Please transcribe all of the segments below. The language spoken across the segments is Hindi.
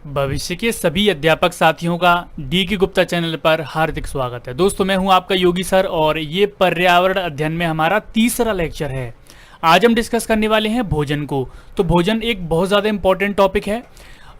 भविष्य के सभी अध्यापक साथियों का डी के गुप्ता चैनल पर हार्दिक स्वागत है। दोस्तों, मैं हूं आपका योगी सर और ये पर्यावरण अध्ययन में हमारा तीसरा लेक्चर है। आज हम डिस्कस करने वाले हैं भोजन को। तो भोजन एक बहुत ज़्यादा इंपॉर्टेंट टॉपिक है।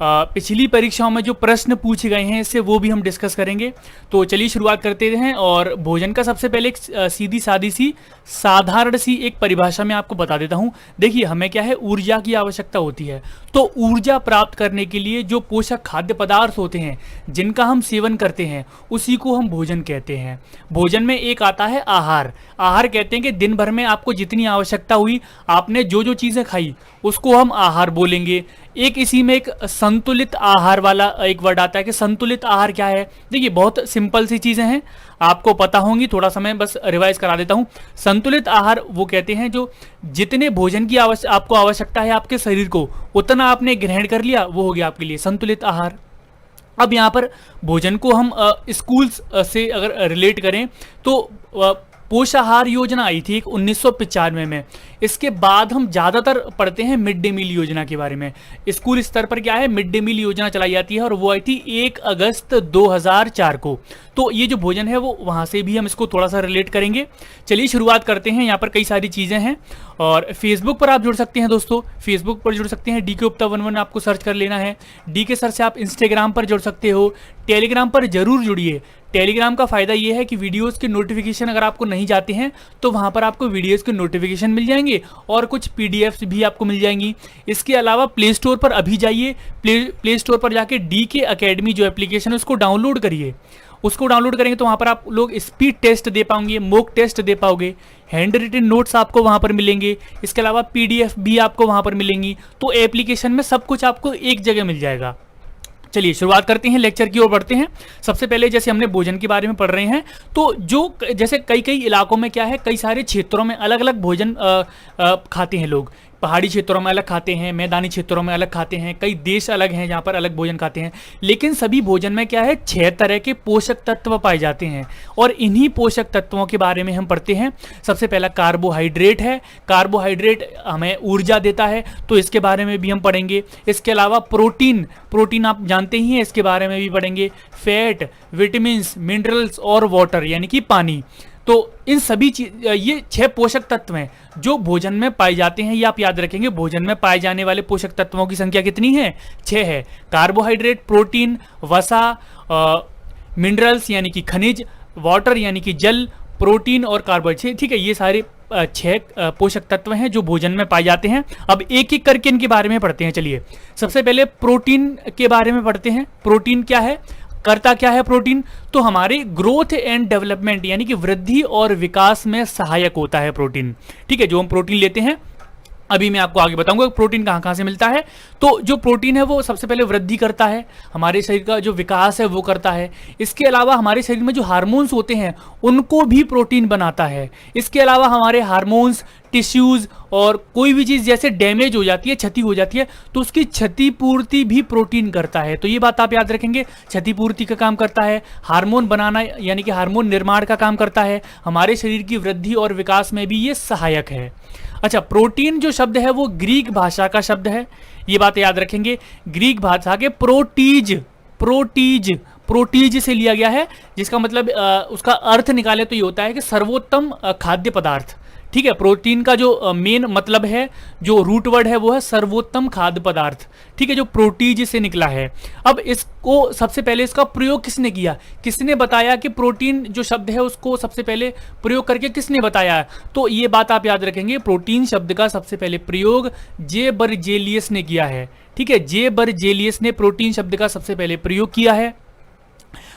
पिछली परीक्षाओं में जो प्रश्न पूछे गए हैं इससे वो भी हम डिस्कस करेंगे। तो चलिए शुरुआत करते हैं। और भोजन का सबसे पहले एक सीधी सादी सी साधारण सी एक परिभाषा मैं आपको बता देता हूँ। देखिए, हमें क्या है, ऊर्जा की आवश्यकता होती है। तो ऊर्जा प्राप्त करने के लिए जो पोषक खाद्य पदार्थ होते हैं जिनका हम सेवन करते हैं उसी को हम भोजन कहते हैं। भोजन में एक आता है आहार। आहार कहते हैं कि दिन भर में आपको जितनी आवश्यकता हुई, आपने जो जो चीज़ें खाई उसको हम आहार बोलेंगे। एक इसी में एक संतुलित आहार वाला एक वर्ड आता है कि संतुलित आहार क्या है। देखिए, बहुत सिंपल सी चीज़ें हैं, आपको पता होंगी। थोड़ा सा मैं बस रिवाइज करा देता हूँ। संतुलित आहार वो कहते हैं जो जितने भोजन की आपको आवश्यकता है आपके शरीर को, उतना आपने ग्रहण कर लिया, वो हो गया आपके लिए संतुलित आहार। अब यहाँ पर भोजन को हम स्कूल्स से अगर रिलेट करें तो पोषाहार योजना आई थी 1995 में। इसके बाद हम ज़्यादातर पढ़ते हैं मिड डे मील योजना के बारे में। स्कूल स्तर पर क्या है, मिड डे मील योजना चलाई जाती है और वो आई थी 1 अगस्त 2004 को। तो ये जो भोजन है वो वहाँ से भी हम इसको थोड़ा सा रिलेट करेंगे। चलिए शुरुआत करते हैं। यहाँ पर कई सारी चीज़ें हैं और फेसबुक पर आप जुड़ सकते हैं। दोस्तों, फेसबुक पर जुड़ सकते हैं, डी के गुप्ता 11 आपको सर्च कर लेना है। डी के सर से आप इंस्टाग्राम पर जुड़ सकते हो। टेलीग्राम पर जरूर जुड़िए। टेलीग्राम का फ़ायदा ये है कि वीडियोस के नोटिफिकेशन अगर आपको नहीं जाते हैं तो वहाँ पर आपको वीडियोस के नोटिफिकेशन मिल जाएंगे और कुछ पीडीएफ्स भी आपको मिल जाएंगी। इसके अलावा प्ले स्टोर पर अभी जाइए, प्ले स्टोर पर जाके डी के अकेडमी जो एप्लीकेशन है उसको डाउनलोड करिए। उसको डाउनलोड करेंगे तो वहाँ पर आप लोग स्पीड टेस्ट दे पाओगे, मॉक टेस्ट दे पाओगे, हैंड रिटन नोट्स आपको वहाँ पर मिलेंगे। इसके अलावा पीडीएफ भी आपको वहाँ पर मिलेंगी। तो एप्लीकेशन में सब कुछ आपको एक जगह मिल जाएगा। चलिए शुरुआत करते हैं, लेक्चर की ओर बढ़ते हैं। सबसे पहले जैसे हमने भोजन के बारे में पढ़ रहे हैं तो जो जैसे कई इलाकों में क्या है, कई सारे क्षेत्रों में अलग अलग भोजन खाते हैं लोग। पहाड़ी क्षेत्रों में अलग खाते हैं, मैदानी क्षेत्रों में अलग खाते हैं, कई देश अलग हैं जहाँ पर अलग भोजन खाते हैं। लेकिन सभी भोजन में क्या है, 6 तरह के पोषक तत्व पाए जाते हैं और इन्हीं पोषक तत्वों के बारे में हम पढ़ते हैं। सबसे पहला कार्बोहाइड्रेट है। कार्बोहाइड्रेट हमें ऊर्जा देता है तो इसके बारे में भी हम पढ़ेंगे। इसके अलावा प्रोटीन आप जानते ही हैं, इसके बारे में भी पढ़ेंगे। फैट, विटामिन, मिनरल्स और वाटर यानी कि पानी। तो इन सभी ये 6 पोषक तत्व हैं जो भोजन में पाए जाते हैं। ये आप याद रखेंगे। भोजन में पाए जाने वाले पोषक तत्वों की संख्या कितनी है? 6 है। कार्बोहाइड्रेट, प्रोटीन, वसा, मिनरल्स यानी कि खनिज, वाटर यानी कि जल, प्रोटीन और कार्बोहाइड्रेट। ठीक है, ये सारे 6 पोषक तत्व हैं जो भोजन में पाए जाते हैं। अब एक एक करके इनके बारे में पढ़ते हैं। चलिए सबसे पहले प्रोटीन के बारे में पढ़ते हैं। प्रोटीन क्या है, करता क्या है प्रोटीन? तो हमारे ग्रोथ एंड डेवलपमेंट यानी कि वृद्धि और विकास में सहायक होता है प्रोटीन। ठीक है, जो हम प्रोटीन लेते हैं, अभी मैं आपको आगे बताऊंगा प्रोटीन कहाँ कहाँ से मिलता है। तो जो प्रोटीन है वो सबसे पहले वृद्धि करता है, हमारे शरीर का जो विकास है वो करता है। इसके अलावा हमारे शरीर में जो हार्मोन्स होते हैं उनको भी प्रोटीन बनाता है। इसके अलावा हमारे हार्मोन्स, टिश्यूज़ और कोई भी चीज़ जैसे डैमेज हो जाती है, क्षति हो जाती है, तो उसकी क्षतिपूर्ति भी प्रोटीन करता है। तो ये बात आप याद रखेंगे, क्षतिपूर्ति का काम करता है। हार्मोन बनाना यानी कि हार्मोन निर्माण का काम करता है। हमारे शरीर की वृद्धि और विकास में भी ये सहायक है। अच्छा, प्रोटीन जो शब्द है वो ग्रीक भाषा का शब्द है, ये बात याद रखेंगे। ग्रीक भाषा के प्रोटीज से लिया गया है, जिसका मतलब उसका अर्थ निकाले तो ये होता है कि सर्वोत्तम खाद्य पदार्थ। ठीक है, प्रोटीन का जो मेन मतलब है, जो रूट वर्ड है वो है सर्वोत्तम खाद्य पदार्थ। ठीक है, जो प्रोटीज से निकला है। अब इसको सबसे पहले इसका प्रयोग किसने किया, किसने बताया कि प्रोटीन जो शब्द है उसको सबसे पहले प्रयोग करके किसने बताया? तो ये बात आप याद रखेंगे, प्रोटीन शब्द का सबसे पहले प्रयोग जे बर्जेलियस ने किया है। ठीक है, जे बर्जेलियस ने प्रोटीन शब्द का सबसे पहले प्रयोग किया है।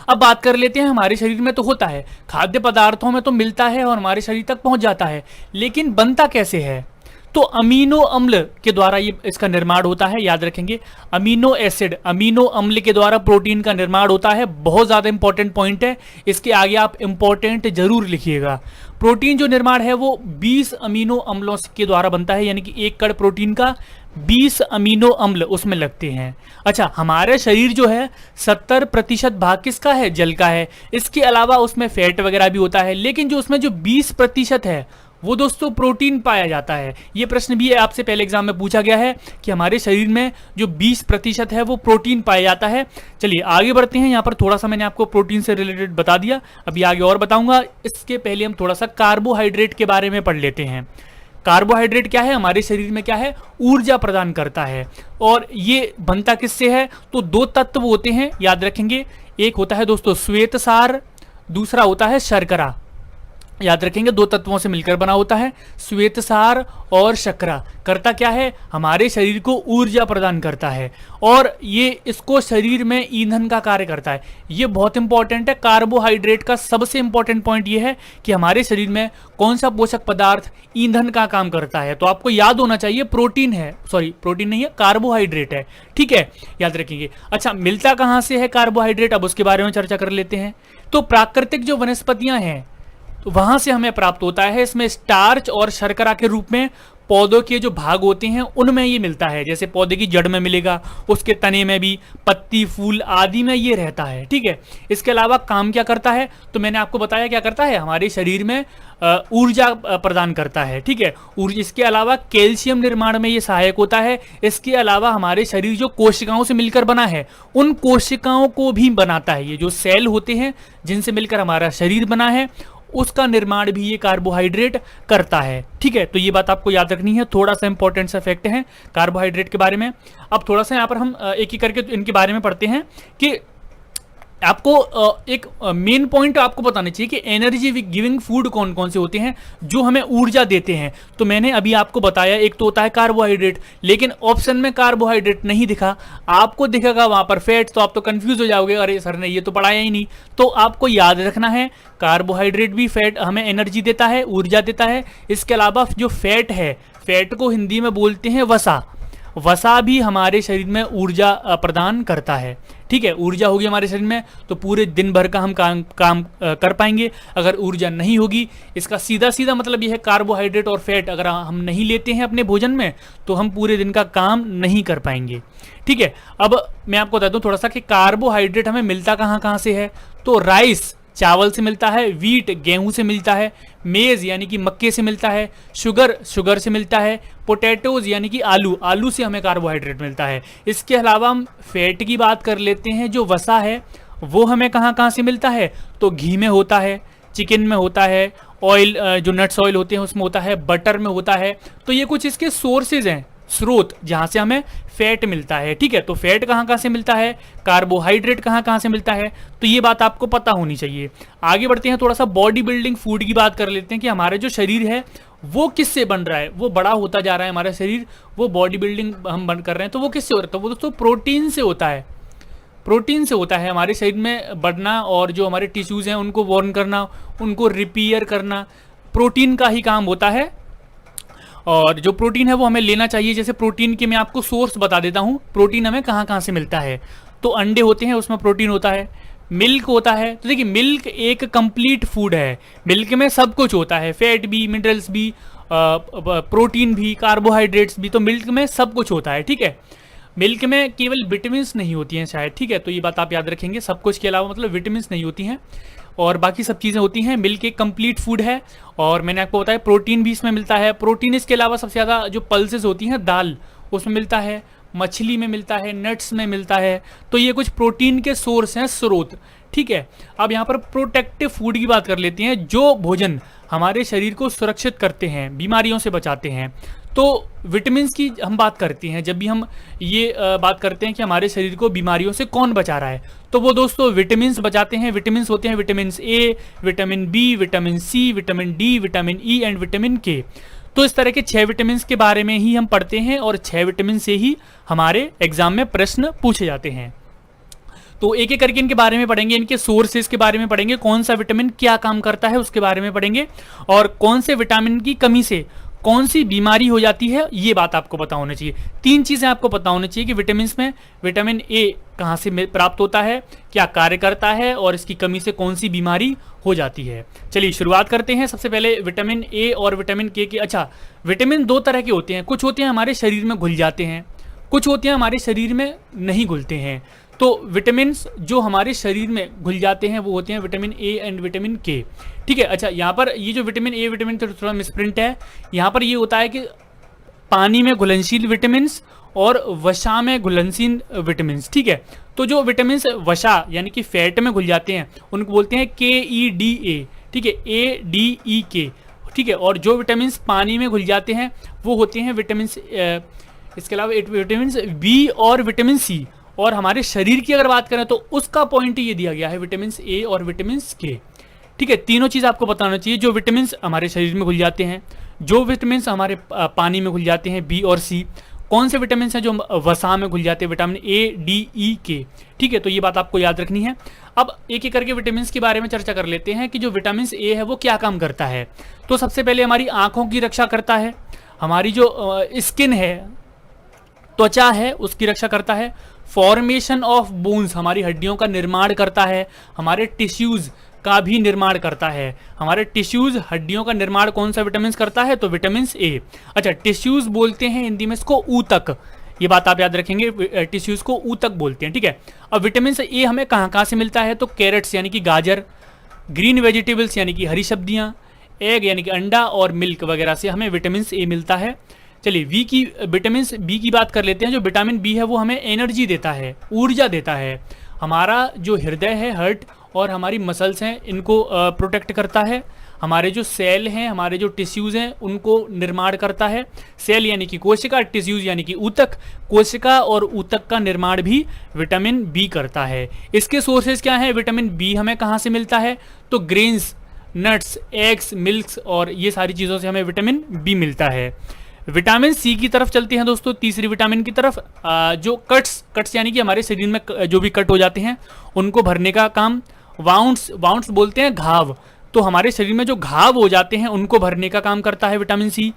अब बात कर लेते हैं, हमारे शरीर में तो होता है, खाद्य पदार्थों में तो मिलता है और हमारे शरीर तक पहुंच जाता है, लेकिन बनता कैसे है? तो अमीनो अम्ल के द्वारा ये इसका निर्माण होता है। याद रखेंगे, अमीनो एसिड, अमीनो अम्ल के द्वारा प्रोटीन का निर्माण होता है। बहुत ज़्यादा इंपॉर्टेंट पॉइंट है, इसके आगे आप इंपॉर्टेंट जरूर लिखिएगा। प्रोटीन जो निर्माण है वो 20 अमीनो अम्लों के द्वारा बनता है, यानी कि एक कण प्रोटीन का 20 अमीनो अम्ल उसमें लगते हैं। अच्छा, हमारे शरीर जो है 70% भाग किसका है? जल का है। इसके अलावा उसमें फैट वगैरह भी होता है, लेकिन जो उसमें जो 20% है वो दोस्तों प्रोटीन पाया जाता है। ये प्रश्न भी आपसे पहले एग्जाम में पूछा गया है कि हमारे शरीर में जो 20% है वो प्रोटीन पाया जाता है। चलिए आगे बढ़ते हैं। यहाँ पर थोड़ा सा मैंने आपको प्रोटीन से रिलेटेड बता दिया, अभी आगे और बताऊंगा। इसके पहले हम थोड़ा सा कार्बोहाइड्रेट के बारे में पढ़ लेते हैं। कार्बोहाइड्रेट क्या है, हमारे शरीर में क्या है, ऊर्जा प्रदान करता है। और ये बनता किससे है, तो 2 तत्व होते हैं, याद रखेंगे। एक होता है दोस्तों श्वेतसार, दूसरा होता है शर्करा। याद रखेंगे 2 तत्वों से मिलकर बना होता है श्वेतसार और शर्करा। करता क्या है, हमारे शरीर को ऊर्जा प्रदान करता है और ये इसको शरीर में ईंधन का कार्य करता है। ये बहुत इंपॉर्टेंट है। कार्बोहाइड्रेट का सबसे इंपॉर्टेंट पॉइंट ये है कि हमारे शरीर में कौन सा पोषक पदार्थ ईंधन का काम करता है। तो आपको याद होना चाहिए प्रोटीन है, सॉरी प्रोटीन नहीं है, कार्बोहाइड्रेट है, ठीक है, याद रखेंगे। अच्छा, मिलता कहाँ से है कार्बोहाइड्रेट, अब उसके बारे में चर्चा कर लेते हैं। तो प्राकृतिक जो वनस्पतियां हैं तो वहां से हमें प्राप्त होता है। इसमें स्टार्च और शर्करा के रूप में पौधों के जो भाग होते हैं उनमें ये मिलता है। जैसे पौधे की जड़ में मिलेगा, उसके तने में भी, पत्ती फूल आदि में ये रहता है, ठीक है। इसके अलावा काम क्या करता है, तो मैंने आपको बताया क्या करता है, हमारे शरीर में ऊर्जा प्रदान करता है, ठीक है। ऊर्जा, इसके अलावा कैल्शियम निर्माण में ये सहायक होता है। इसके अलावा हमारे शरीर जो कोशिकाओं से मिलकर बना है उन कोशिकाओं को भी बनाता है। ये जो सेल होते हैं जिनसे मिलकर हमारा शरीर बना है उसका निर्माण भी ये कार्बोहाइड्रेट करता है, ठीक है। तो ये बात आपको याद रखनी है, थोड़ा सा इंपॉर्टेंट सा फैक्ट है कार्बोहाइड्रेट के बारे में। अब थोड़ा सा यहाँ पर हम एक एक करके इनके बारे में पढ़ते हैं कि आपको एक मेन पॉइंट आपको बताना चाहिए कि एनर्जी गिविंग फूड कौन कौन से होते हैं जो हमें ऊर्जा देते हैं। तो मैंने अभी आपको बताया, एक तो होता है कार्बोहाइड्रेट, लेकिन ऑप्शन में कार्बोहाइड्रेट नहीं दिखा, आपको दिखेगा वहां पर फैट, तो आप तो कंफ्यूज हो जाओगे, अरे सर ने ये तो पढ़ाया ही नहीं। तो आपको याद रखना है कार्बोहाइड्रेट भी फैट हमें एनर्जी देता है, ऊर्जा देता है। इसके अलावा जो फैट है, फैट को हिंदी में बोलते हैं वसा, वसा भी हमारे शरीर में ऊर्जा प्रदान करता है, ठीक है। ऊर्जा होगी हमारे शरीर में तो पूरे दिन भर का हम काम कर पाएंगे। अगर ऊर्जा नहीं होगी, इसका सीधा सीधा मतलब यह है कार्बोहाइड्रेट और फैट अगर हम नहीं लेते हैं अपने भोजन में तो हम पूरे दिन का काम नहीं कर पाएंगे, ठीक है। अब मैं आपको बता दूं थोड़ा सा कि कार्बोहाइड्रेट हमें मिलता कहाँ कहाँ से है। तो राइस चावल से मिलता है, वीट गेहूं से मिलता है, मेज यानी कि मक्के से मिलता है, शुगर से मिलता है, पोटैटोज यानी कि आलू से हमें कार्बोहाइड्रेट मिलता है। इसके अलावा हम फैट की बात कर लेते हैं। जो वसा है वो हमें कहाँ कहाँ से मिलता है, तो घी में होता है, चिकन में होता है, ऑयल जो नट्स ऑयल होते हैं उसमें होता है, बटर में होता है। तो ये कुछ इसके सोर्सेज हैं, स्रोत जहां से हमें फैट मिलता है, ठीक है। तो फैट कहाँ कहाँ से मिलता है, कार्बोहाइड्रेट कहाँ कहाँ से मिलता है, तो ये बात आपको पता होनी चाहिए। आगे बढ़ते हैं, थोड़ा सा बॉडी बिल्डिंग फूड की बात कर लेते हैं कि हमारा जो शरीर है वो किससे बन रहा है, वो बड़ा होता जा रहा है हमारा शरीर, वो बॉडी बिल्डिंग हम बन कर रहे हैं तो वो किससे हो रहा है, तो वो दोस्तों प्रोटीन से होता है। प्रोटीन से होता है हमारे शरीर में बढ़ना और जो हमारे टिश्यूज हैं उनको वॉर्न करना, उनको रिपेयर करना, प्रोटीन का ही काम होता है। और जो प्रोटीन है वो हमें लेना चाहिए। जैसे प्रोटीन के मैं आपको सोर्स बता देता हूँ, प्रोटीन हमें कहाँ कहाँ से मिलता है। तो अंडे होते हैं उसमें प्रोटीन होता है, मिल्क होता है। तो देखिए मिल्क एक कंप्लीट फूड है, मिल्क में सब कुछ होता है, फैट भी, मिनरल्स भी, प्रोटीन भी, कार्बोहाइड्रेट्स भी, तो मिल्क में सब कुछ होता है, ठीक है। मिल्क में केवल विटामिन नहीं होती हैं शायद, ठीक है। तो ये बात आप याद रखेंगे, सब कुछ के अलावा मतलब विटामिन नहीं होती हैं और बाकी सब चीज़ें होती हैं। मिल्क एक कंप्लीट फूड है और मैंने आपको बताया प्रोटीन भी इसमें मिलता है। प्रोटीन इसके अलावा सबसे ज़्यादा जो पल्सेस होती हैं दाल उसमें मिलता है, मछली में मिलता है, नट्स में मिलता है। तो ये कुछ प्रोटीन के सोर्स हैं, स्रोत, ठीक है। अब यहाँ पर प्रोटेक्टिव फूड की बात कर लेते हैं, जो भोजन हमारे शरीर को सुरक्षित करते हैं, बीमारियों से बचाते हैं। तो विटामिन की हम बात करते हैं, जब भी हम ये बात करते हैं कि हमारे शरीर को बीमारियों से कौन बचा रहा है, तो वो दोस्तों विटामिन बचाते हैं। विटामिन होते हैं vitamin A, vitamin B, vitamin C, vitamin D, vitamin E and vitamin K. तो इस तरह के 6 विटामिन के बारे में ही हम पढ़ते हैं और 6 विटामिन से ही हमारे एग्जाम में प्रश्न पूछे जाते हैं। तो एक एक करके इनके बारे में पढ़ेंगे, इनके सोर्सेज के बारे में पढ़ेंगे, कौन सा विटामिन क्या काम करता है उसके बारे में पढ़ेंगे और कौन से विटामिन की कमी से कौन सी बीमारी हो जाती है, ये बात आपको पता होनी चाहिए। 3 चीज़ें आपको पता होनी चाहिए कि विटामिन में विटामिन ए कहाँ से प्राप्त होता है, क्या कार्य करता है और इसकी कमी से कौन सी बीमारी हो जाती है। चलिए शुरुआत करते हैं। सबसे पहले विटामिन ए और विटामिन के। अच्छा, विटामिन 2 तरह के होते हैं, कुछ होते हैं हमारे शरीर में घुल जाते हैं, कुछ होते हैं हमारे शरीर में नहीं घुलते हैं। तो विटामिन जो हमारे शरीर में घुल जाते हैं वो होते हैं विटामिन ए एंड विटामिन के। ठीक है, अच्छा यहाँ पर ये जो विटामिन ए विटामिन थोड़ा मिसप्रिंट है। यहाँ पर ये होता है कि पानी में घुलनशील विटामिन और वसा में घुलनशील विटामिन। ठीक है, तो जो विटामिन वसा यानी कि फैट में घुल जाते हैं उनको बोलते हैं KEDA। ठीक है, ADEK। ठीक है, और जो विटामिन पानी में घुल जाते हैं वो होते हैं विटामिन, इसके अलावा विटामिन बी और विटामिन सी। और हमारे शरीर की अगर बात करें तो उसका पॉइंट ये दिया गया है विटामिन ए और विटामिन के। ठीक है, तीनों चीज़ आपको बताना चाहिए। जो विटामिन हमारे शरीर में घुल जाते हैं, जो विटामिन हमारे पानी में घुल जाते हैं बी और सी, कौन से विटामिन हैं जो वसा में घुल जाते हैं विटामिन ADEK। ठीक है, तो ये बात आपको याद रखनी है। अब एक एक करके विटामिन के बारे में चर्चा कर लेते हैं कि जो विटामिन ए है वो क्या काम करता है। तो सबसे पहले हमारी आंखों की रक्षा करता है, हमारी जो स्किन है, त्वचा है, उसकी रक्षा करता है। फॉर्मेशन ऑफ बोन्स, हमारी हड्डियों का निर्माण करता है। हमारे टिश्यूज का भी निर्माण करता है। हमारे टिश्यूज, हड्डियों का निर्माण कौन सा विटामिन करता है? तो विटामिन ए। अच्छा, टिश्यूज बोलते हैं हिंदी में इसको ऊतक, ये बात आप याद रखेंगे, टिश्यूज को ऊतक बोलते हैं। ठीक है, अब विटामिन ए हमें कहाँ कहाँ से मिलता है? तो कैरेट्स यानी कि गाजर, ग्रीन वेजिटेबल्स यानी कि हरी सब्जियाँ, एग यानी कि अंडा और मिल्क वगैरह से हमें विटामिन ए मिलता है। चलिए विटामिन बी की बात कर लेते हैं। जो विटामिन बी है वो हमें एनर्जी देता है, ऊर्जा देता है। हमारा जो हृदय है, हार्ट, और हमारी मसल्स हैं, इनको प्रोटेक्ट करता है। हमारे जो सेल हैं, हमारे जो टिश्यूज़ हैं, उनको निर्माण करता है। सेल यानी कि कोशिका, टिश्यूज़ यानी कि ऊतक। कोशिका और ऊतक का निर्माण भी विटामिन बी करता है। इसके सोर्सेज क्या हैं? विटामिन बी हमें कहाँ से मिलता है? तो ग्रेन्स, नट्स, एग्स, मिल्क्स और ये सारी चीज़ों से हमें विटामिन बी मिलता है। विटामिन सी की तरफ चलते हैं दोस्तों, तीसरी विटामिन की तरफ। जो कट्स यानी कि हमारे शरीर में जो भी कट हो जाते हैं उनको भरने का काम। वाउंड्स बोलते हैं घाव, तो हमारे शरीर में जो घाव हो जाते हैं उनको भरने का काम करता है विटामिन सी।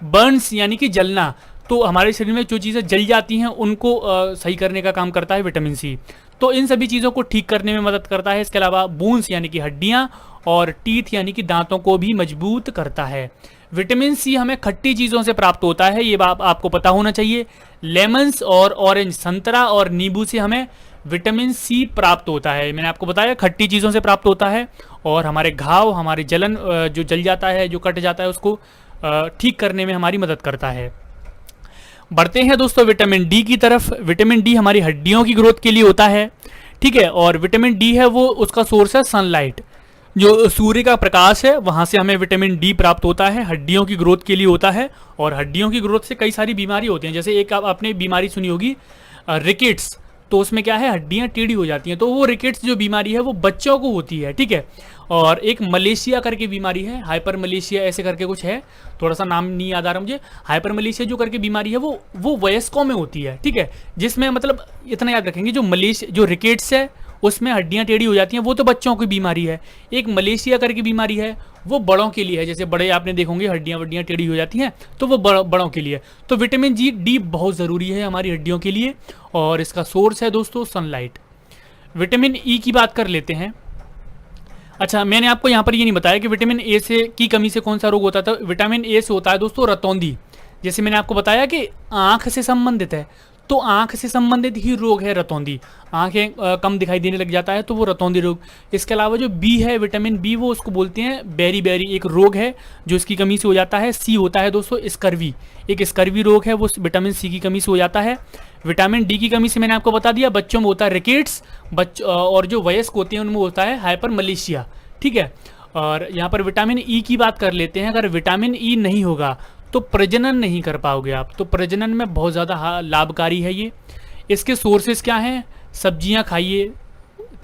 बर्न्स यानी कि जलना, तो हमारे शरीर में जो चीज़ें जल जाती हैं उनको सही करने का काम करता है विटामिन सी। तो इन सभी चीज़ों को ठीक करने में मदद करता है। इसके अलावा बोन्स यानी कि हड्डियाँ और टीथ यानी कि दांतों को भी मजबूत करता है। विटामिन सी हमें खट्टी चीज़ों से प्राप्त होता है, ये बात आपको पता होना चाहिए। लेमन्स और ऑरेंज, संतरा और नींबू से हमें विटामिन सी प्राप्त होता है। मैंने आपको बताया खट्टी चीज़ों से प्राप्त होता है और हमारे घाव, हमारे जलन, जो जल जाता है, जो कट जाता है, उसको ठीक करने में हमारी मदद करता है। बढ़ते हैं दोस्तों विटामिन डी की तरफ। विटामिन डी हमारी हड्डियों की ग्रोथ के लिए होता है। ठीक है, और विटामिन डी है वो, उसका सोर्स है सनलाइट, जो सूर्य का प्रकाश है, वहाँ से हमें विटामिन डी प्राप्त होता है। हड्डियों की ग्रोथ के लिए होता है और हड्डियों की ग्रोथ से कई सारी बीमारी होती हैं। जैसे एक आपने बीमारी सुनी होगी रिकेट्स, तो उसमें क्या है, हड्डियाँ टेढ़ी हो जाती हैं। तो वो रिकेट्स जो बीमारी है वो बच्चों को होती है। ठीक है, और एक मलेशिया करके बीमारी है, हाइपर मलेशिया ऐसे करके कुछ है, थोड़ा सा नाम नहीं याद आ रहा मुझे। हाइपर मलेशिया जो करके बीमारी है वो वयस्कों में होती है। ठीक है, जिसमें मतलब इतना याद रखेंगे, जो रिकेट्स है उसमें हड्डियाँ टेढ़ी हो जाती हैं, वो तो बच्चों की बीमारी है। एक मलेशिया करके बीमारी है, वो बड़ों के लिए है। जैसे बड़े आपने देखोगे हड्डियाँ टेढ़ी हो जाती हैं, तो वो बड़ों के लिए। तो विटामिन डी बहुत ज़रूरी है हमारी हड्डियों के लिए और इसका सोर्स है दोस्तों सनलाइट। विटामिन ई की बात कर लेते हैं। अच्छा, मैंने आपको यहाँ पर ये नहीं बताया कि विटामिन ए से की कमी से कौन सा रोग होता है। तो विटामिन ए से होता है दोस्तों रतौंधी। जैसे मैंने आपको बताया कि आँख से संबंधित है, तो आँख से संबंधित ही रोग है रतौंधी। आँखें कम दिखाई देने लग जाता है तो वो रतौंधी रोग। इसके अलावा जो बी है, विटामिन बी, वो उसको बोलते हैं बेरी, एक रोग है जो इसकी कमी से हो जाता है। सी होता है दोस्तों स्कर्वी, एक स्कर्वी रोग है, वो विटामिन सी की कमी से हो जाता है। विटामिन डी की कमी से मैंने आपको बता दिया, बच्चों में होता है रिकेट्स, और जो वयस्क होते हैं उनमें होता है हाइपर मलेशिया। ठीक है, और यहाँ पर विटामिन ई की बात कर लेते हैं। अगर विटामिन ई नहीं होगा तो प्रजनन नहीं कर पाओगे आप, तो प्रजनन में बहुत ज़्यादा लाभकारी है ये। इसके सोर्सेज क्या हैं? सब्जियां खाइए,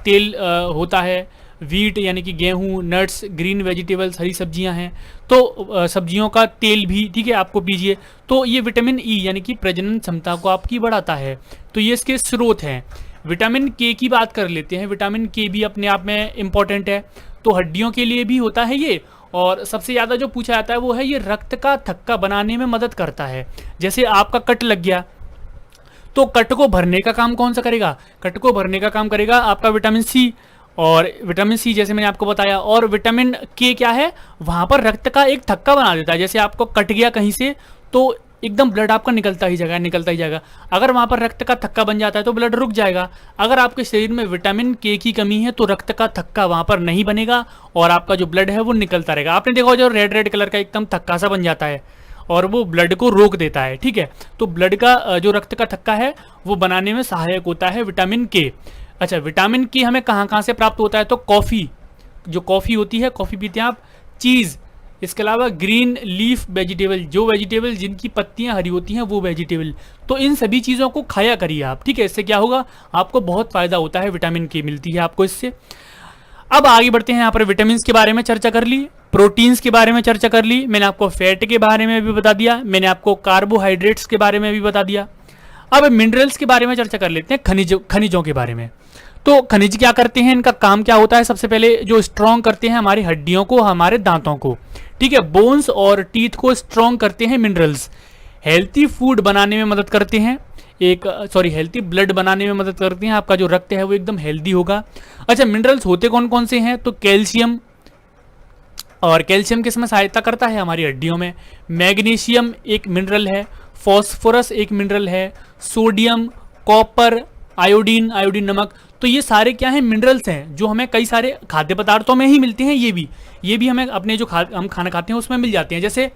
तेल होता है, वीट यानी कि गेहूं, नट्स, ग्रीन वेजिटेबल्स, हरी सब्जियां हैं, तो सब्जियों का तेल भी, ठीक है, आपको पीजिए। तो ये विटामिन ई यानी कि प्रजनन क्षमता को आपकी बढ़ाता है। तो ये इसके स्रोत हैं। विटामिन के की बात कर लेते हैं। विटामिन के भी अपने आप में इम्पॉर्टेंट है, तो हड्डियों के लिए भी होता है ये। और सबसे ज़्यादा जो पूछा जाता है वो है ये रक्त का थक्का बनाने में मदद करता है। जैसे आपका कट लग गया तो कट को भरने का काम कौन सा करेगा? कट को भरने का काम करेगा आपका विटामिन सी। और विटामिन सी जैसे मैंने आपको बताया। और विटामिन के क्या है? वहाँ पर रक्त का एक थक्का बना देता है। जैसे आपको कट गया कहीं से तो एकदम ब्लड आपका निकलता ही जाएगा। अगर वहाँ पर रक्त का थक्का बन जाता है तो ब्लड रुक जाएगा। अगर आपके शरीर में विटामिन के की कमी है तो रक्त का थक्का वहाँ पर नहीं बनेगा और आपका जो ब्लड है वो निकलता रहेगा। आपने देखा जो रेड कलर का एकदम थक्का सा बन जाता है और वो ब्लड को रोक देता है, ठीक है। तो ब्लड का जो रक्त का थक्का है वो बनाने में सहायक होता है विटामिन के। अच्छा, विटामिन के हमें कहाँ से प्राप्त होता है? तो कॉफ़ी, जो कॉफ़ी होती है, कॉफ़ी पीते हैं आप, चीज़, इसके अलावा ग्रीन लीफ वेजिटेबल, जो वेजिटेबल जिनकी पत्तियां हरी होती हैं वो वेजिटेबल। तो इन सभी चीज़ों को खाया करिए आप, ठीक है। इससे क्या होगा, आपको बहुत फ़ायदा होता है, विटामिन के मिलती है आपको इससे। अब आगे बढ़ते हैं। यहाँ पर विटामिन के बारे में चर्चा कर ली, प्रोटीन्स के बारे में चर्चा कर ली, मैंने आपको फैट के बारे में भी बता दिया, मैंने आपको कार्बोहाइड्रेट्स के बारे में भी बता दिया। अब मिनरल्स के बारे में चर्चा कर लेते हैं, खनिजों के बारे में। तो खनिज क्या करते हैं, इनका काम क्या होता है? सबसे पहले जो स्ट्रॉन्ग करते हैं हमारी हड्डियों को, हमारे दांतों को, ठीक है, बोन्स और टीथ को स्ट्रॉन्ग करते हैं मिनरल्स। हेल्थी फूड बनाने में मदद करते हैं, हेल्थी ब्लड बनाने में मदद करते हैं, आपका जो रक्त है वो एकदम हेल्दी होगा। अच्छा, मिनरल्स होते कौन कौन से हैं? तो कैल्शियम, और कैल्शियम किस में सहायता करता है? हमारी हड्डियों में। मैग्नीशियम एक मिनरल है, फॉस्फोरस एक मिनरल है, सोडियम, कॉपर, आयोडीन नमक। तो ये सारे क्या हैं? मिनरल्स हैं, जो हमें कई सारे खाद्य पदार्थों में ही मिलते हैं। ये भी हमें अपने जो हम खाना खाते हैं उसमें मिल जाते हैं। जैसे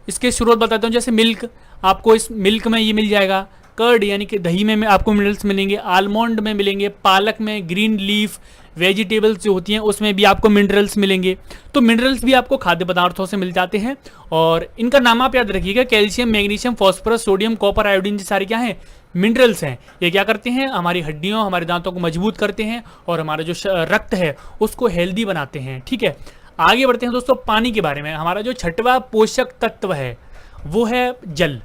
इसके शुरुआत बताता हूँ, जैसे मिल्क, आपको इस मिल्क में ये मिल जाएगा। कर्ड यानी कि दही में आपको मिनरल्स मिलेंगे, आलमंड में मिलेंगे, पालक में, ग्रीन लीफ वेजिटेबल्स जो होती हैं उसमें भी आपको मिनरल्स मिलेंगे। तो मिनरल्स भी आपको खाद्य पदार्थों से मिल जाते हैं और इनका नाम आप याद रखिएगा, calcium, magnesium, phosphorus, sodium, copper, iodine, ये सारे क्या हैं? मिनरल्स हैं। ये क्या करते हैं? हमारी हड्डियों, हमारे दांतों को मजबूत करते हैं और हमारा जो रक्त है उसको हेल्दी बनाते हैं, ठीक है। आगे बढ़ते हैं दोस्तों पानी के बारे में। हमारा जो छठवां पोषक तत्व है वो है जल।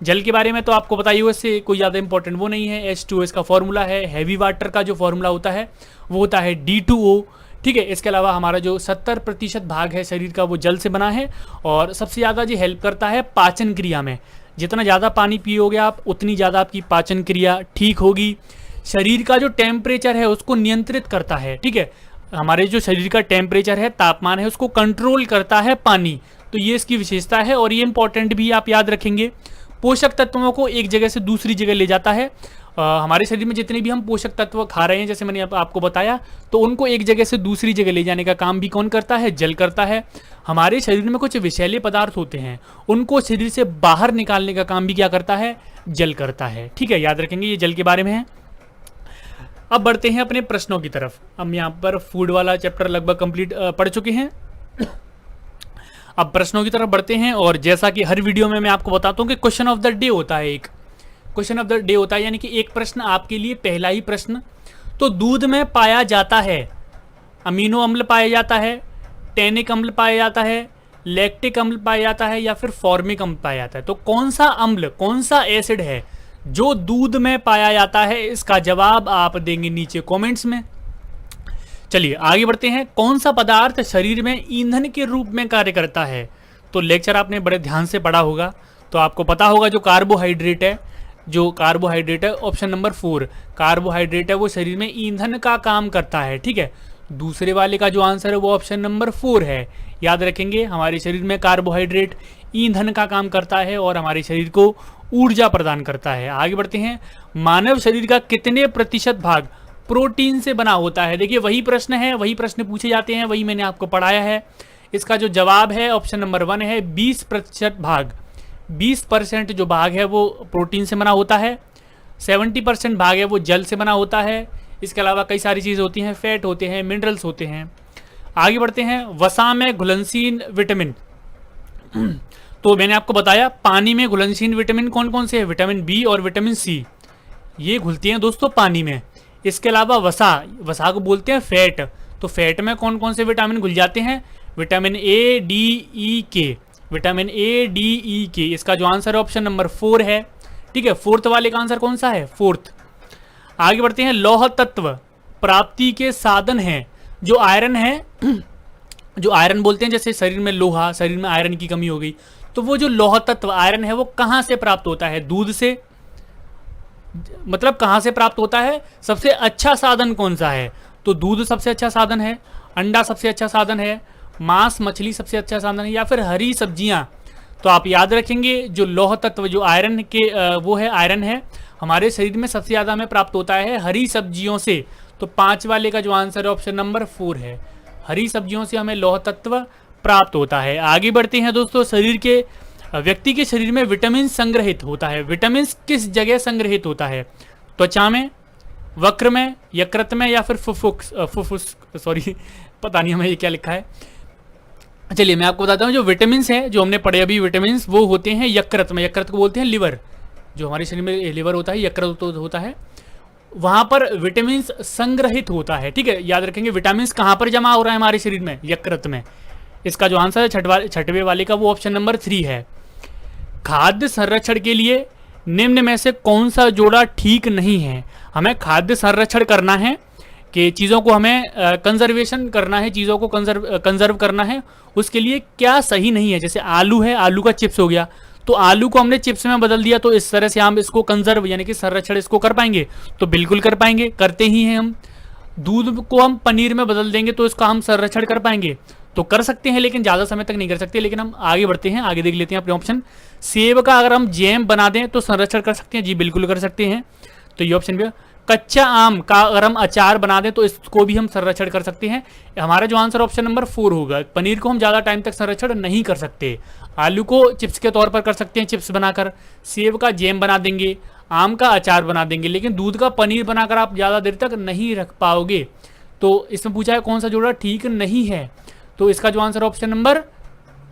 जल के बारे में तो आपको पता ही हो, इससे कोई ज़्यादा इंपॉर्टेंट वो नहीं है। H2O इसका फॉर्मूला है। हैवी वाटर का जो फॉर्मूला होता है वो होता है D2O, ठीक है। इसके अलावा हमारा जो 70% भाग है शरीर का वो जल से बना है और सबसे ज़्यादा जो हेल्प करता है पाचन क्रिया में। जितना ज़्यादा पानी पियोगे आप उतनी ज़्यादा आपकी पाचन क्रिया ठीक होगी। शरीर का जो टेम्परेचर है उसको नियंत्रित करता है, ठीक है। हमारे जो शरीर का टेम्परेचर है, तापमान है, उसको कंट्रोल करता है पानी। तो ये इसकी विशेषता है और ये इंपॉर्टेंट भी आप याद रखेंगे। पोषक तत्वों को एक जगह से दूसरी जगह ले जाता है। हमारे शरीर में जितने भी हम पोषक तत्व खा रहे हैं, जैसे मैंने आपको बताया, तो उनको एक जगह से दूसरी जगह ले जाने का काम भी कौन करता है? जल करता है। हमारे शरीर में कुछ विषैले पदार्थ होते हैं, उनको शरीर से बाहर निकालने का काम भी क्या करता है? जल करता है, ठीक है। याद रखेंगे, ये जल के बारे में है। अब बढ़ते हैं अपने प्रश्नों की तरफ। हम यहाँ पर फूड वाला चैप्टर लगभग कंप्लीट पढ़ चुके हैं। अब प्रश्नों की तरफ बढ़ते हैं और जैसा कि हर वीडियो में मैं आपको बताता हूँ कि क्वेश्चन ऑफ द डे होता है। एक क्वेश्चन ऑफ द डे होता है, यानी कि एक प्रश्न आपके लिए, पहला ही प्रश्न। तो दूध में पाया जाता है अमीनो अम्ल पाया जाता है, टैनिक अम्ल पाया जाता है, लैक्टिक अम्ल पाया जाता है या फिर फॉर्मिक अम्ल पाया जाता है। तो कौन सा अम्ल, कौन सा एसिड है जो दूध में पाया जाता है? इसका जवाब आप देंगे नीचे कमेंट्स में। चलिए आगे बढ़ते हैं। कौन सा पदार्थ शरीर में ईंधन के रूप में कार्य करता है? तो लेक्चर आपने बड़े ध्यान से पढ़ा होगा तो आपको पता होगा जो कार्बोहाइड्रेट है, ऑप्शन नंबर 4 कार्बोहाइड्रेट है, वो शरीर में ईंधन का काम करता है, ठीक है। दूसरे वाले का जो आंसर है वो ऑप्शन नंबर 4 है। याद रखेंगे, हमारे शरीर में कार्बोहाइड्रेट ईंधन का काम करता है और हमारे शरीर को ऊर्जा प्रदान करता है। आगे बढ़ते हैं। मानव शरीर का कितने प्रतिशत भाग प्रोटीन से बना होता है? देखिए वही प्रश्न है, वही प्रश्न पूछे जाते हैं, वही मैंने आपको पढ़ाया है। इसका जो जवाब है ऑप्शन नंबर 1 है, 20% भाग। 20% जो भाग है वो प्रोटीन से बना होता है, 70% भाग है वो जल से बना होता है। इसके अलावा कई सारी चीज़ होती हैं, फैट होते हैं, मिनरल्स होते हैं। आगे बढ़ते हैं। वसा में घुलनशील विटामिन। तो मैंने आपको बताया पानी में घुलनशील विटामिन कौन कौन से है? विटामिन बी और विटामिन सी, ये घुलती हैं दोस्तों पानी में। इसके अलावा वसा को बोलते हैं फैट। तो फैट में कौन कौन से विटामिन घुल जाते हैं? विटामिन ए, डी, ई, के। विटामिन ए, डी, ई, के, इसका जो आंसर है ऑप्शन नंबर 4 है, ठीक है। 4th वाले का आंसर कौन सा है? 4th। आगे बढ़ते हैं। लौह तत्व प्राप्ति के साधन हैं। जो आयरन है, जो आयरन बोलते हैं, जैसे शरीर में लोहा, शरीर में आयरन की कमी हो गई, तो वो जो लौह तत्व आयरन है वो कहाँ से प्राप्त होता है? दूध से। मतलब कहाँ से प्राप्त होता है? सबसे अच्छा साधन कौन सा है? तो दूध सबसे अच्छा साधन है, अंडा सबसे अच्छा साधन है, मांस मछली सबसे अच्छा साधन है, या फिर हरी सब्जियां। तो आप याद रखेंगे जो लौह तत्व जो आयरन के वो है आयरन है हमारे शरीर में सबसे ज़्यादा हमें प्राप्त होता है हरी सब्जियों से। तो 5 वाले का जो आंसर है ऑप्शन नंबर 4 है, हरी सब्जियों से हमें लौह तत्व प्राप्त होता है। आगे बढ़ते हैं दोस्तों, व्यक्ति के शरीर में विटामिन संग्रहित होता है। विटामिन किस जगह संग्रहित होता है? त्वचा में, वक्र में, यकृत में या फिर फुफ्फुस सॉरी पता नहीं हमें ये क्या लिखा है। चलिए मैं आपको बताता हूँ, जो विटामिन है जो हमने पढ़े अभी विटामिन वो होते हैं यकृत में। यकृत को बोलते हैं लिवर, जो हमारे शरीर में लिवर होता है यकृत होता है, वहां पर विटामिन संग्रहित होता है। ठीक है, याद रखेंगे विटामिन कहां पर जमा हो रहा है हमारे शरीर में? यकृत में। इसका जो आंसर है छठवें वाले का वो ऑप्शन नंबर 3 है। खाद्य संरक्षण के लिए निम्न में से कौन सा जोड़ा ठीक नहीं है? हमें खाद्य संरक्षण करना है कि चीज़ों को हमें कंजर्वेशन करना है, चीज़ों को कंजर्व करना है, उसके लिए क्या सही नहीं है? जैसे आलू है, आलू का चिप्स हो गया, तो आलू को हमने चिप्स में बदल दिया, तो इस तरह से हम इसको कंजर्व यानी कि संरक्षण इसको कर पाएंगे? तो बिल्कुल कर पाएंगे, करते ही हैं हम। दूध को हम पनीर में बदल देंगे तो इसका हम संरक्षण कर पाएंगे? तो कर सकते हैं, लेकिन ज़्यादा समय तक नहीं कर सकते। लेकिन हम आगे बढ़ते हैं, आगे देख लेते हैं अपने ऑप्शन। सेब का अगर हम जैम बना दें तो संरक्षण कर सकते हैं? जी बिल्कुल कर सकते हैं, तो ये ऑप्शन भी। कच्चा आम का अगर हम अचार बना दें तो इसको भी हम संरक्षण कर सकते हैं। हमारा जो आंसर ऑप्शन नंबर 4 होगा। पनीर को हम ज़्यादा टाइम तक संरक्षण नहीं कर सकते। आलू को चिप्स के तौर पर कर सकते हैं, चिप्स बनाकर। सेब का जैम बना देंगे, आम का अचार बना देंगे, लेकिन दूध का पनीर बनाकर आप ज़्यादा देर तक नहीं रख पाओगे। तो इसमें पूछा है कौन सा जोड़ा ठीक नहीं है, तो इसका जो आंसर ऑप्शन नंबर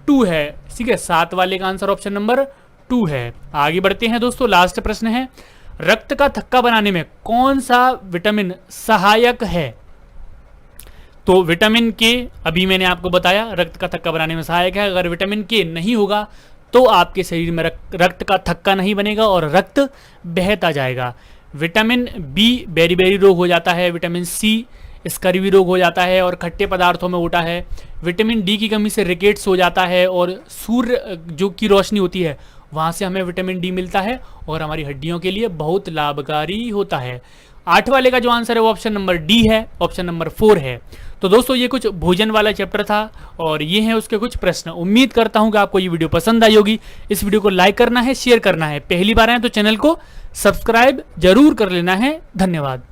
2 है। ठीक है, 7 वाले का आंसर ऑप्शन नंबर 2 है। आगे बढ़ते हैं दोस्तों, लास्ट प्रश्न है, रक्त का थक्का बनाने में कौन सा विटामिन सहायक है? तो विटामिन के अभी मैंने आपको बताया रक्त का थक्का बनाने में सहायक है। अगर विटामिन के नहीं होगा तो आपके शरीर में रक्त का थक्का नहीं बनेगा और रक्त बहता जाएगा। विटामिन बी बेरी रोग हो जाता है, विटामिन सी स्कर्वी रोग हो जाता है और खट्टे पदार्थों में होता है। विटामिन डी की कमी से रिकेट्स हो जाता है और सूर्य जो की रोशनी होती है वहाँ से हमें विटामिन डी मिलता है और हमारी हड्डियों के लिए बहुत लाभकारी होता है। 8 वाले का जो आंसर है वो ऑप्शन नंबर डी है, ऑप्शन नंबर 4 है। तो दोस्तों ये कुछ भोजन वाला चैप्टर था और ये हैं उसके कुछ प्रश्न। उम्मीद करता हूँ कि आपको ये वीडियो पसंद आई होगी। इस वीडियो को लाइक करना है, शेयर करना है, पहली बार आए तो चैनल को सब्सक्राइब जरूर कर लेना है। धन्यवाद।